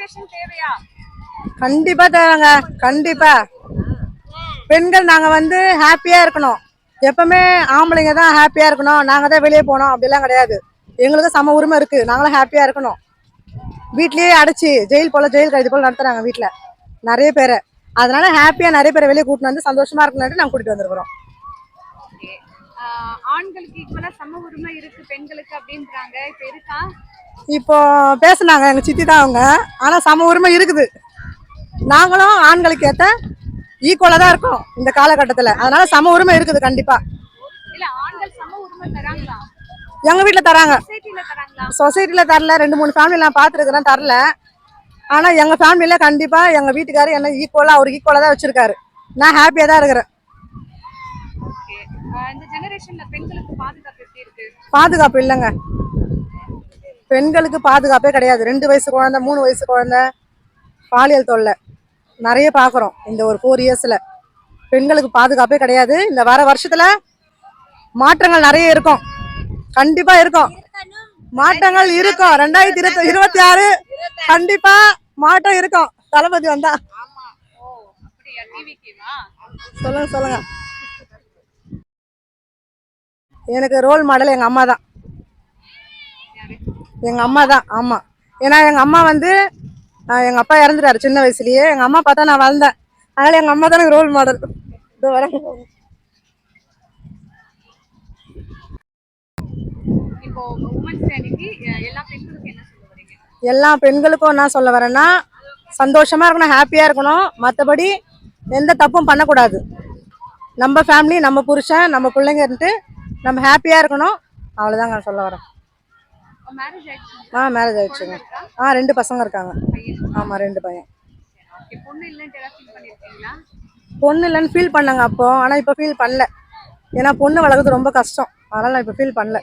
Generation தேவையா? கண்டிப்பா தேவைங்க. கண்டிப்பா பெண்கள் நாங்க வந்து ஹாப்பியா இருக்கணும். எப்பவுமே ஆம்பளைங்க தான் ஹாப்பியா இருக்கணும், நாங்க தான் வெளியே போனோம் அப்படிலாம் கிடையாது. எங்களுக்கு சம உரிமை இருக்கு, நாங்களும் ஹாப்பியா இருக்கணும். வீட்லயே அடைச்சி ஜெயில் கைது போல நடத்துறாங்க வீட்டுல நிறைய பேரை. அதனால ஹாப்பியா நிறைய பேரை வெளியே கூட்டிட்டு வந்து சந்தோஷமா இருக்கணும்னு நாங்க கூட்டிட்டு வந்துருக்கிறோம். ஆண்களுக்கு ஈக்குவலா சம உரிமை இருக்கு பெண்களுக்கு அப்படின்றாங்க, இப்ப இருக்கா? இப்போ பேசுனாங்க எங்க சித்தி தான் அவங்க. ஆனா சம உரிமை இருக்குது, நாங்களும் ஆண்களுக்கு ஏத்த ஈக்குவலா தான் இருக்கோம் இந்த காலகட்டத்துல. அதனால சம உரிமை இருக்குது கண்டிப்பா. இல்ல ஆண்கள் சம உரிமை தராங்களா? எங்க வீட்டுல தராங்க, சொசைட்டில தராங்களா? சொசைட்டில தரல. 2 3 ஃபேமிலி நான் பாத்துருக்கிறேன், தரல. ஆனா எங்க ஃபேமிலியில கண்டிப்பா எங்க வீட்டுக்காரர் என்ன ஈக்குவலா, அவருக்கு ஈக்குவலா தான் வச்சிருக்காரு. நான் ஹாப்பியா தான் இருக்கிறேன். இந்த ஜெனரேஷன்ல பெண்களுக்கு பாதுகாப்பு எப்படி இருக்கு? பாதுகாப்பு இல்லைங்க, பெண்களுக்கு பாதுகாப்பே கிடையாது. 2 வயசு குழந்தை, 3 வயசு குழந்தை, பாலியல் தொல்லை நிறைய பாக்குறோம் இந்த ஒரு 4 இயர்ஸ்ல. பெண்களுக்கு பாதுகாப்பே கிடையாது. இந்த வர வருஷத்துல மாற்றங்கள் நிறைய இருக்கும், கண்டிப்பா இருக்கும், மாற்றங்கள் இருக்கும். 2026 கண்டிப்பா மாற்றம் இருக்கும், தளபதி வந்தா. சொல்லுங்க சொல்லுங்க. எனக்கு ரோல் மாடல் எங்க அம்மா தான். எங்க அம்மா தான், ஆமா. ஏன்னா எங்க அம்மா வந்து எங்க அப்பா இறந்துட்டாரு சின்ன வயசுலயே. எங்க அம்மா பார்த்தா நான் வளர்ந்தேன், அதனால எங்க அம்மா தான் எனக்கு ரோல் மாடல். எல்லா பெண்களுக்கும் என்ன சொல்ல வரேன்னா, சந்தோஷமா இருக்கணும், ஹாப்பியா இருக்கணும். மற்றபடி எந்த தப்பும் பண்ணக்கூடாது. நம்ம ஃபேமிலி, நம்ம புருஷன், நம்ம பிள்ளைங்கன்ட்டு நம்ம ஹாப்பியா இருக்கணும். அவ்வளோதாங்க சொல்ல வரேன். மேரேஜ் ஆயிடுச்சுங்க. 2 பசங்க இருக்காங்க. ஆமா 2 பையன். பொண்ணு இல்லைன்னு ஃபீல் பண்ணாங்க அப்போ, ஆனால் இப்போ ஃபீல் பண்ணல. ஏன்னா பொண்ணு வளர்க்குறது ரொம்ப கஷ்டம், அதனால நான் இப்போ ஃபீல் பண்ணல.